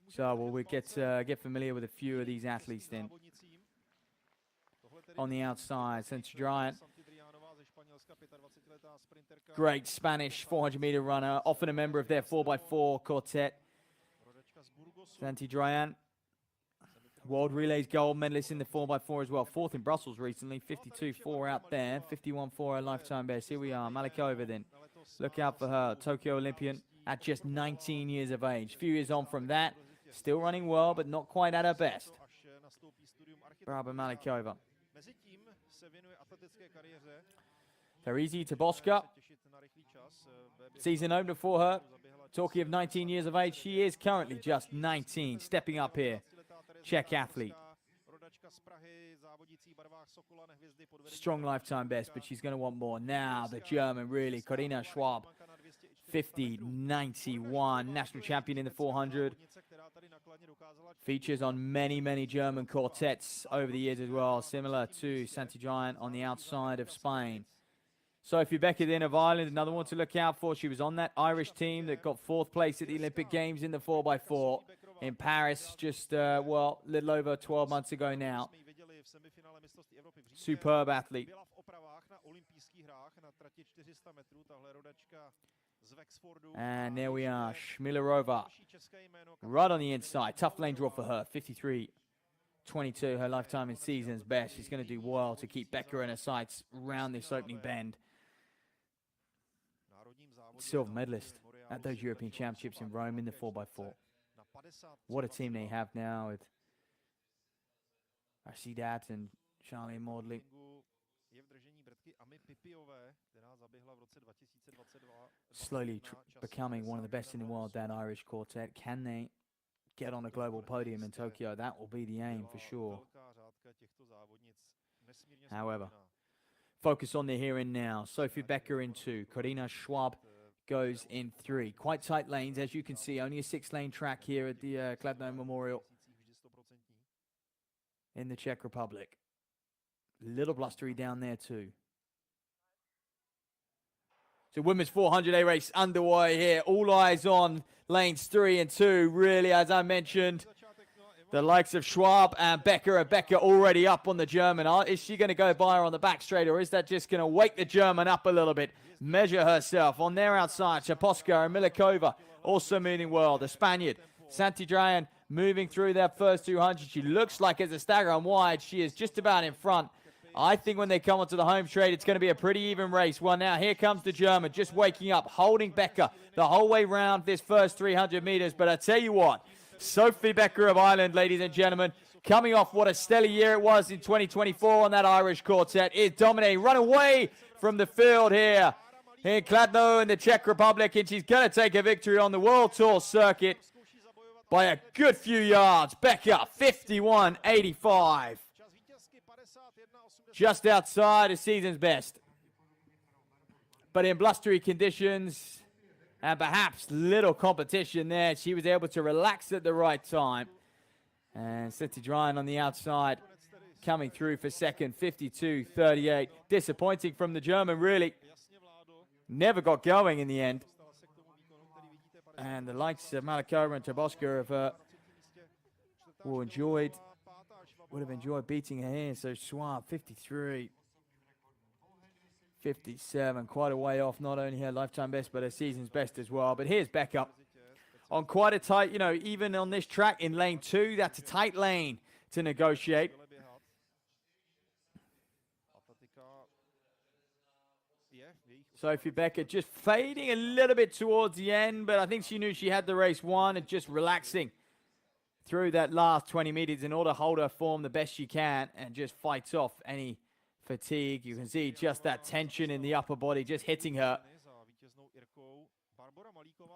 So we'll get familiar with a few of these athletes then. On the outside, Santidrian. Great Spanish 400-meter runner, often a member of their 4x4 quartet. Santidrian. World Relays gold medalist in the 4x4 as well. Fourth in Brussels recently. 52.4 out there. 51.4 her lifetime best. Here we are. Malikova then. Look out for her. Tokyo Olympian at just 19 years of age. Few years on from that. Still running well, but not quite at her best. Brava Malikova. Terezi Taboska. Season opener for her. Talking of 19 years of age, she is currently just 19. Stepping up here. Czech athlete. Strong lifetime best, but she's going to want more. Now the German, really. Corinna Schwab. 50.91. National champion in the 400. Features on many German quartets over the years as well. Similar to Santidrian on the outside of Spain. Sophie Becker then of Ireland, another one to look out for. She was on that Irish team that got 4th place at the Olympic Games in the 4x4 in Paris just, well, a little over 12 months ago now. Superb athlete. And there we are, Shmilerova. Right on the inside. Tough lane draw for her, 53.22, her lifetime in season's best. She's going to do well to keep Becker in her sights around this opening bend. Silver medalist at those European Championships in Rome in the 4x4. What a team they have now with Rashidat and Charlie Maudley. Slowly becoming one of the best in the world, that Irish quartet. Can they get on a global podium in Tokyo? That will be the aim for sure. However, focus on the here and now. Sophie Becker in 2. Corinna Schwab goes in 3. Quite tight lanes, as you can see. Only a 6-lane track here at the Kladno Memorial in the Czech Republic. Little blustery down there too. So women's 400A race underway here. All eyes on lanes 3 and 2. Really, as I mentioned, the likes of Schwab and Becker. Becker already up on the German. Is she going to go by her on the back straight, or is that just going to wake the German up a little bit? Measure herself on their outside. Shaposka and Milikova also moving well. The Spaniard, Santidrian, moving through that first 200. She looks like as a stagger on wide, she is just about in front. I think when they come onto the home straight, it's going to be a pretty even race. Well, now here comes the German, just waking up, holding Becker the whole way round this first 300 meters. But I tell you what, Sophie Becker of Ireland, ladies and gentlemen, coming off what a stellar year it was in 2024 on that Irish quartet, is dominating. Run away from the field here in Kladno in the Czech Republic, and she's going to take a victory on the World Tour circuit by a good few yards. Becker, 51.85. Just outside of season's best. But in blustery conditions and perhaps little competition there, she was able to relax at the right time. And Santidrian on the outside coming through for second, 52.38. Disappointing from the German, really. Never got going in the end. And the likes of Malikova and Taboska have would have enjoyed beating her here. So Schwab, 53. 57, quite a way off, not only her lifetime best, but her season's best as well. But here's Becker on quite a tight, you know, even on this track in lane 2, that's a tight lane to negotiate. Sophie Becker just fading a little bit towards the end, but I think she knew she had the race won and just relaxing through that last 20 meters in order to hold her form the best she can and just fights off any fatigue. You can see just that tension in the upper body just hitting her,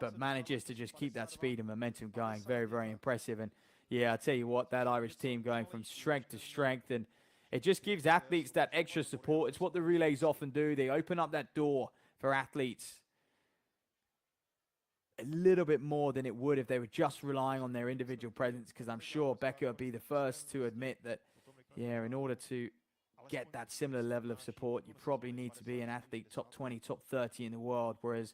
but manages to just keep that speed and momentum going. Very, very impressive. And yeah, I'll tell you what, that Irish team going from strength to strength, and it just gives athletes that extra support. It's what the relays often do. They open up that door for athletes a little bit more than it would if they were just relying on their individual presence, because I'm sure Becker would be the first to admit that, yeah, in order to get that similar level of support, you probably need to be an athlete top 20, top 30 in the world, whereas